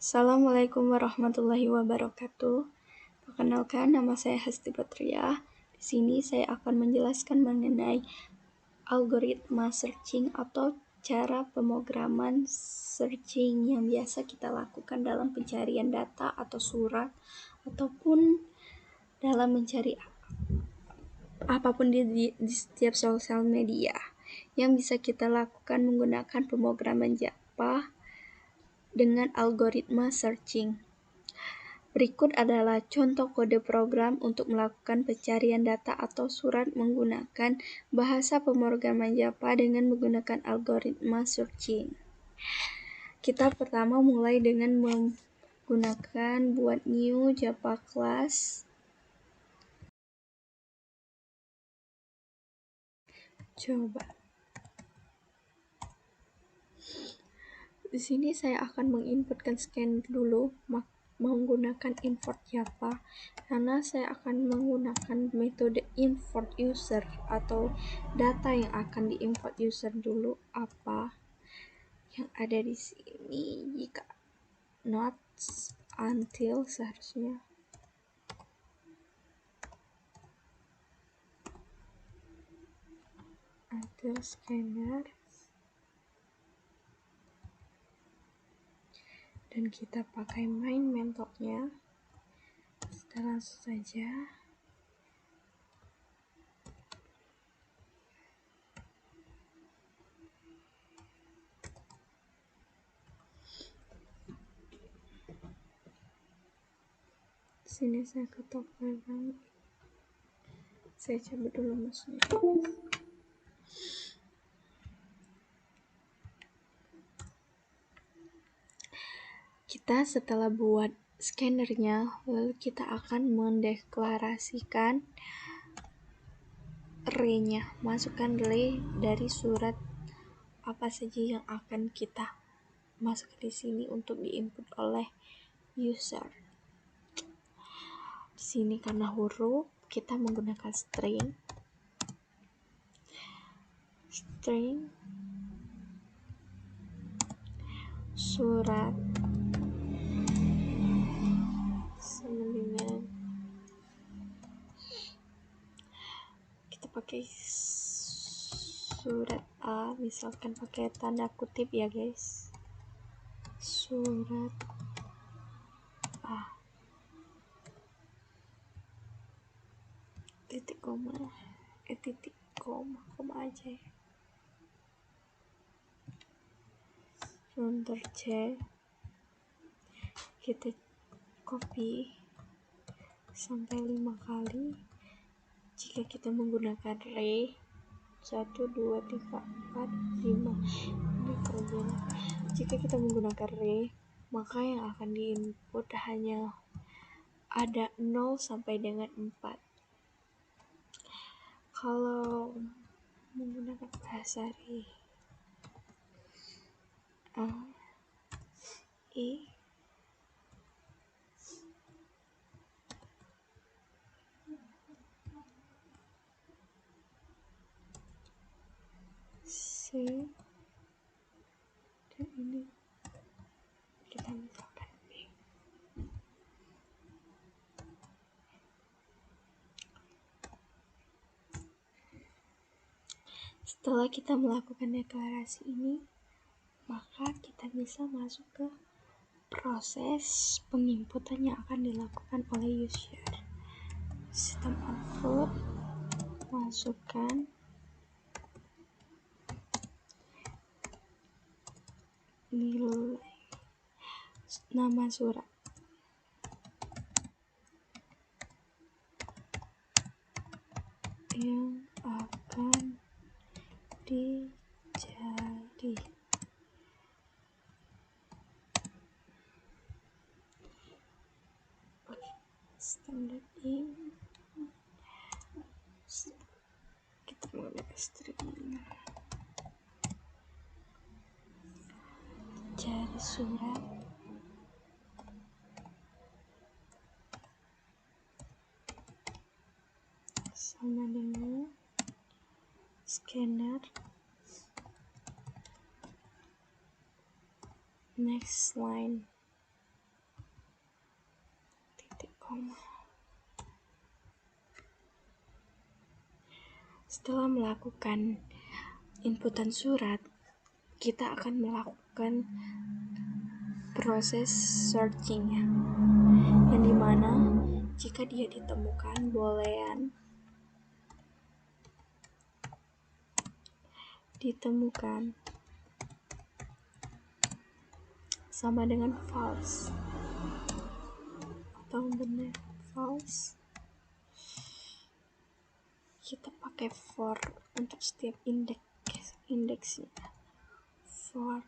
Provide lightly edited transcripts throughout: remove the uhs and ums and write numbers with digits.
Assalamualaikum warahmatullahi wabarakatuh. Perkenalkan, nama saya Hesti Patria. Di sini saya akan menjelaskan mengenai algoritma searching atau cara pemrograman searching yang biasa kita lakukan dalam pencarian data atau surat ataupun dalam mencari apapun di setiap sosial media yang bisa kita lakukan menggunakan pemrograman Java dengan algoritma searching. Berikut adalah contoh kode program untuk melakukan pencarian data atau surat menggunakan bahasa pemrograman Java dengan menggunakan algoritma searching. Kita pertama mulai dengan menggunakan buat new Java class. Coba. Di sini saya akan menginputkan scan dulu menggunakan import Java karena saya akan menggunakan metode import user atau data yang akan diimport user dulu apa yang ada di sini. Jika not until seharusnya until scanner, dan kita pakai main methodenya. Kita langsung saja sini saya ketok barang. Saya coba dulu masuknya. Kita setelah buat scannernya, lalu kita akan mendeklarasikan array-nya. Masukkan array dari surat apa saja yang akan kita masuk di sini untuk diinput oleh user. Di sini karena huruf, kita menggunakan string surat sama dengan kita pakai surat A, misalkan pakai tanda kutip ya guys, surat A titik koma aja ya. Enter C, kita copy sampai 5 kali. Jika kita menggunakan array 1, 2, 3, 4, 5 ini kemudian jika kita menggunakan array, maka yang akan diinput hanya ada 0 sampai dengan 4. Kalau menggunakan bahasa array A, I, C, dan ini kita misalkan B. Setelah kita melakukan deklarasi ini, maka kita bisa masuk ke proses penginputan yang akan dilakukan oleh user. Sistem output, masukkan nilai nama surat, yang akan dicari. Standard in, kita menggunakan string, cari surat, sama dengan scanner. Next line, Setelah melakukan inputan surat, kita akan melakukan proses searching, yang dimana jika dia ditemukan boolean ditemukan sama dengan false atau benar false, kita pakai for untuk setiap indeksnya. For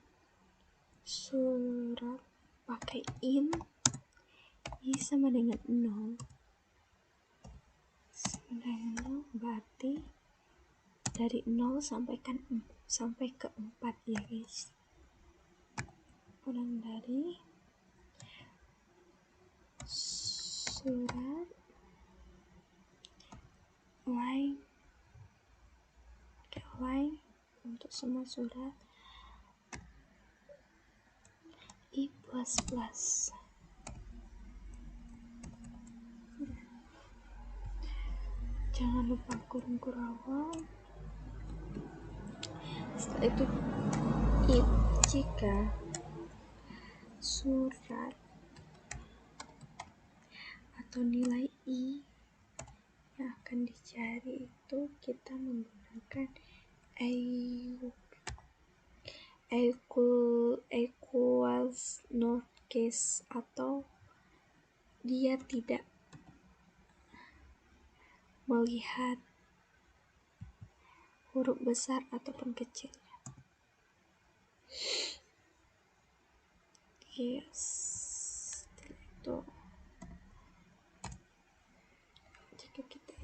surat pakai i sama dengan 0, berarti dari 0 sampai ke 4 ya guys. Kurang dari surat line untuk semua surat i++. Jangan lupa kurung awal. Setelah itu if jika surat atau nilai i yang akan dicari itu kita menggunakan equals not case, atau dia tidak melihat huruf besar ataupun kecil. Yes. Setelah itu jika kita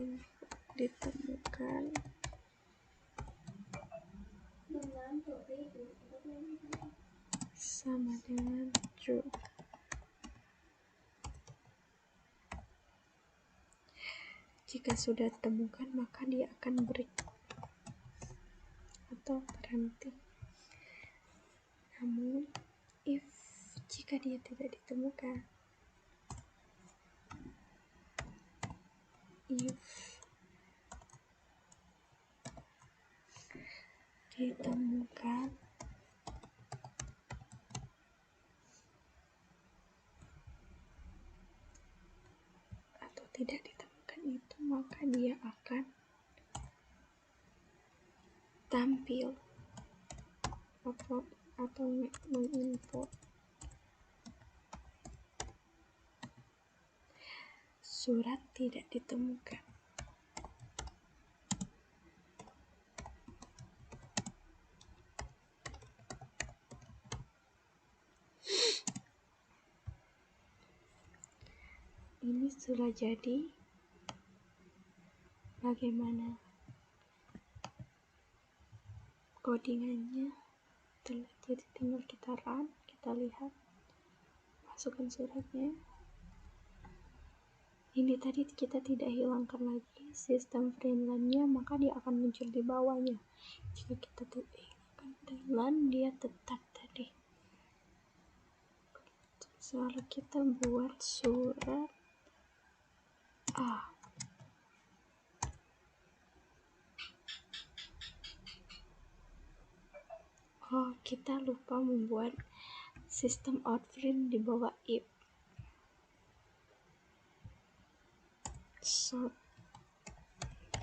ditemukan sama dengan true. Jika sudah ditemukan maka dia akan break atau berhenti. Namun if jika dia tidak ditemukan, if ditemukan atau tidak ditemukan itu, maka dia akan tampil atau menginput surat tidak ditemukan. Ini sudah jadi. Bagaimana codingannya? Jadi tinggal kita run, kita lihat, masukkan suratnya. Ini tadi kita tidak hilangkan lagi sistem friendline-nya, maka dia akan muncul di bawahnya. Jika kita tidak hilangkan friendline, dia tetap tadi. Lalu kita buat surat A. Oh, kita lupa membuat sistem outprint di bawah if.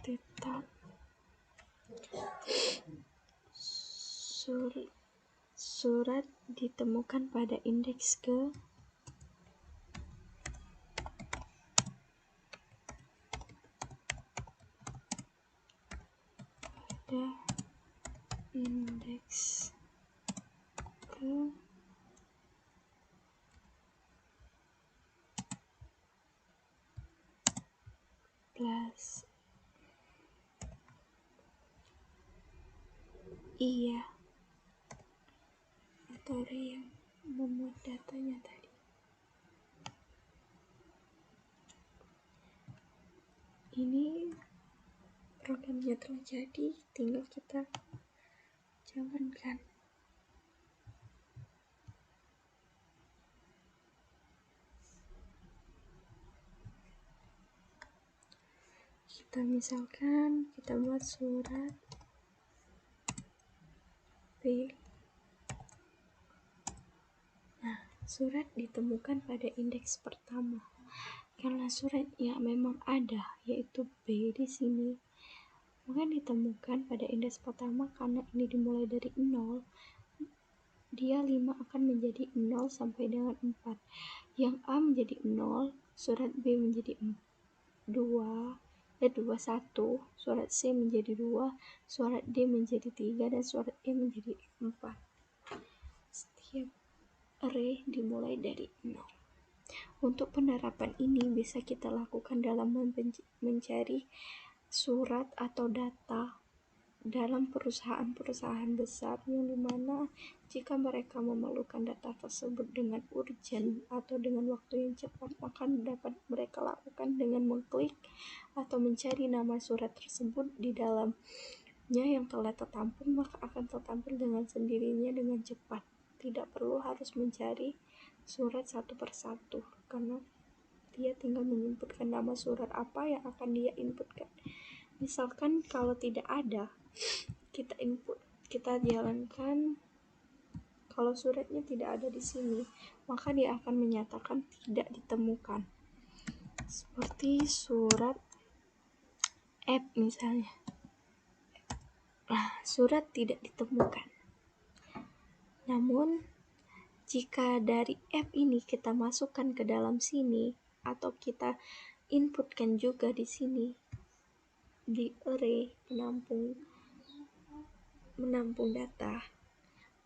Tetap surat ditemukan pada indeks ke indeks ke plus iya, atau yang memuat datanya tadi. Ini programnya telah jadi, tinggal kita jalankan. Misalkan kita buat surat B. Nah, surat ditemukan pada indeks pertama. Karena surat yang memang ada, yaitu B di sini, maka ditemukan pada indeks pertama. Karena ini dimulai dari 0, dia 5 akan menjadi 0 sampai dengan 4. Yang A menjadi 0, surat B menjadi 2, 1, surat C menjadi 2, surat D menjadi 3, dan surat E menjadi 4. Setiap array dimulai dari 0. Untuk penerapan ini bisa kita lakukan dalam mencari surat atau data dalam perusahaan-perusahaan besar, yang dimana jika mereka memerlukan data tersebut dengan urgent atau dengan waktu yang cepat, maka dapat mereka lakukan dengan mengklik atau mencari nama surat tersebut di dalamnya yang telah tertampil, maka akan tertampil dengan sendirinya dengan cepat. Tidak perlu harus mencari surat satu persatu, karena dia tinggal menginputkan nama surat apa yang akan dia inputkan. Misalkan kalau tidak ada, kita jalankan. Kalau suratnya tidak ada di sini, maka dia akan menyatakan tidak ditemukan. Seperti surat F misalnya. Nah, surat tidak ditemukan. Namun, jika dari F ini kita masukkan ke dalam sini, atau kita inputkan juga di sini, di array menampung data,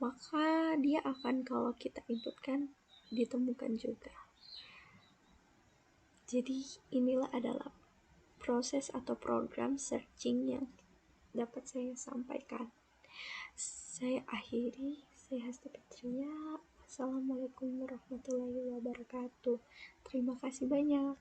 maka dia akan, kalau kita inputkan, ditemukan juga. Jadi inilah adalah proses atau program searching yang dapat saya sampaikan. Saya akhiri. Saya Hasti Patria. Assalamualaikum warahmatullahi wabarakatuh. Terima kasih banyak.